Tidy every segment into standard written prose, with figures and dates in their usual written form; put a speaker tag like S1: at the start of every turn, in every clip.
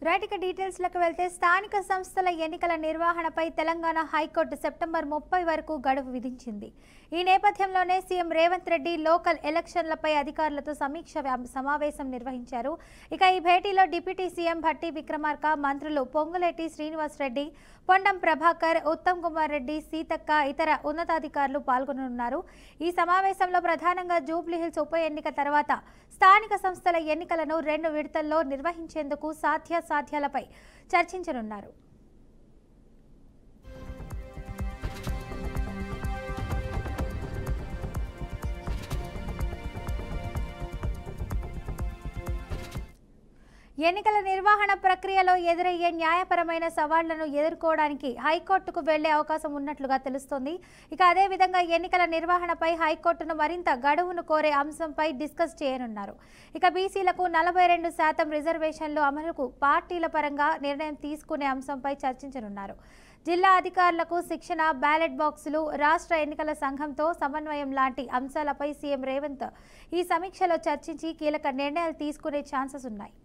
S1: Right ఇక డీటెయిల్స్లోకి వెళ్తే స్థానిక సంస్థల ఎన్నికల నిర్వహణపై తెలంగాణ హైకోర్టు సెప్టెంబర్ 30 వరకు గడువు విధించింది. ఈ నేపథ్యంలోనే సీఎం రేవంత్ రెడ్డి లోకల్ ఎలక్షన్లపై అధికారులతో సమీక్ష సమావేశం నిర్వహించారు. ఇక ఈ భేటీలో డిప్యూటీ సీఎం భట్టి విక్రమార్క, మంత్రులు పొంగులేటి శ్రీనివాస్ రెడ్డి, పొన్నం ప్రభాకర్, ఉత్తమ్ కుమార్ రెడ్డి, సీతక్క, ఇతర ఉన్నతాధికారులు పాల్గొననున్నారు. ఈ సమావేశంలో ప్రధానంగా జూబ్లీహిల్స్ ఉప ఎన్నిక తర్వాత స్థానిక సంస్థల ఎన్నికలను 2 విడతల్లో నిర్వహించేందుకు సాధ్యాలపై చర్చించనున్నారు. ఎన్నికల నిర్వహణ ప్రక్రియలో ఎదురయ్యే న్యాయపరమైన సవాళ్లను ఎదుర్కోవడానికి హైకోర్టుకు వెళ్లే అవకాశం ఉన్నట్లుగా తెలుస్తోంది. ఇక అదేవిధంగా ఎన్నికల నిర్వహణపై హైకోర్టును మరింత గడువును కోరే అంశంపై డిస్కస్ చేయనున్నారు. ఇక బీసీలకు 42% రిజర్వేషన్లు అమలుకు పార్టీల పరంగా నిర్ణయం తీసుకునే అంశంపై చర్చించనున్నారు. జిల్లా అధికారులకు శిక్షణ, బ్యాలెట్ బాక్సులు, రాష్ట్ర ఎన్నికల సంఘంతో సమన్వయం లాంటి అంశాలపై సీఎం రేవంత్ ఈ సమీక్షలో చర్చించి కీలక నిర్ణయాలు తీసుకునే ఛాన్సెస్ ఉన్నాయి.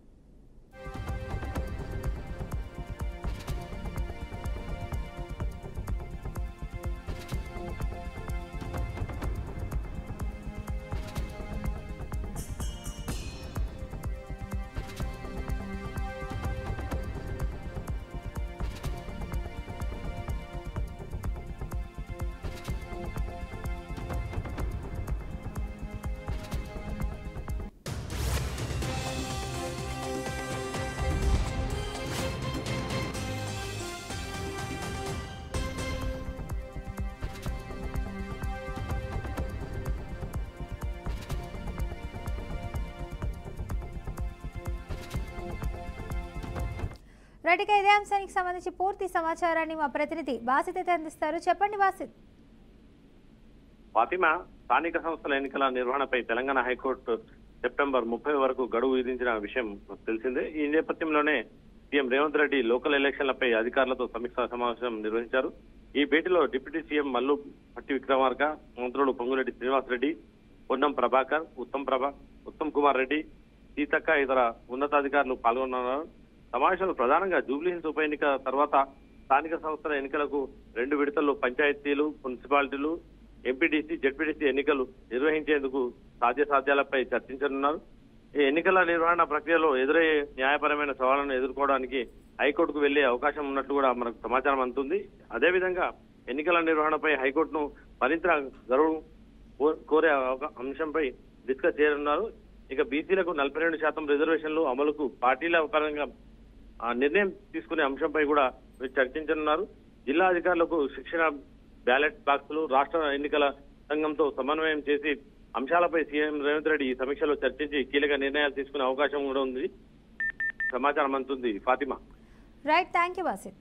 S1: రైట్ ఇదే అంశానికి సంబంధించి పూర్తి సమాచారాన్ని మా ప్రతినిధి బాసిత్ అయితే అందిస్తారు. చెప్పండి బాసిత్.
S2: ఫాతిమా, స్థానిక సంస్థల ఎన్నికల నిర్వహణపై తెలంగాణ హైకోర్టు సెప్టెంబర్ 30 వరకు గడువు విధించిన విషయం తెలిసిందే. ఈ నేపథ్యంలోనే సీఎం రేవంత్ రెడ్డి లోకల్ ఎలక్షన్లపై అధికారులతో సమీక్షా సమావేశం నిర్వహించారు. ఈ భేటీలో డిప్యూటీ సీఎం మల్లు భట్టి విక్రమార్క, మంత్రులు పొంగులేటి శ్రీనివాస్ రెడ్డి, పొన్నం ప్రభాకర్, ఉత్తమ్ కుమార్ రెడ్డి, సీతక్క, ఇతర ఉన్నతాధికారులు పాల్గొన్నారు. సమావేశంలో ప్రధానంగా జూబ్లీహిల్స్ ఉప ఎన్నిక తర్వాత స్థానిక సంస్థల ఎన్నికలకు 2 విడతల్లో పంచాయతీలు, మున్సిపాలిటీలు, ఎంపీటీసీ, జెడ్పీటీసీ ఎన్నికలు నిర్వహించేందుకు సాధ్యాలపై చర్చించనున్నారు. ఈ ఎన్నికల నిర్వహణ ప్రక్రియలో ఎదురయ్యే న్యాయపరమైన సవాళ్లను ఎదుర్కోవడానికి హైకోర్టుకు వెళ్లే అవకాశం ఉన్నట్లు కూడా మనకు సమాచారం అందుతుంది. అదేవిధంగా ఎన్నికల నిర్వహణపై హైకోర్టును మరింత గడువు కోరే అంశంపై డిస్కస్ చేయనున్నారు. ఇక బీసీలకు 42% రిజర్వేషన్లు అమలుకు పార్టీల పరంగా నిర్ణయం తీసుకునే అంశంపై కూడా చర్చించనున్నారు. జిల్లా అధికారులకు శిక్షణ, బ్యాలెట్ బాక్సులు, రాష్ట్ర ఎన్నికల సంఘంతో సమన్వయం చేసి అంశాలపై సీఎం రేవంత్ రెడ్డి ఈ సమీక్షలో చర్చించి కీలక నిర్ణయాలు తీసుకునే అవకాశం కూడా ఉంది. సమాచారం అందుతుంది Fatima.
S1: Right, thank you Basit.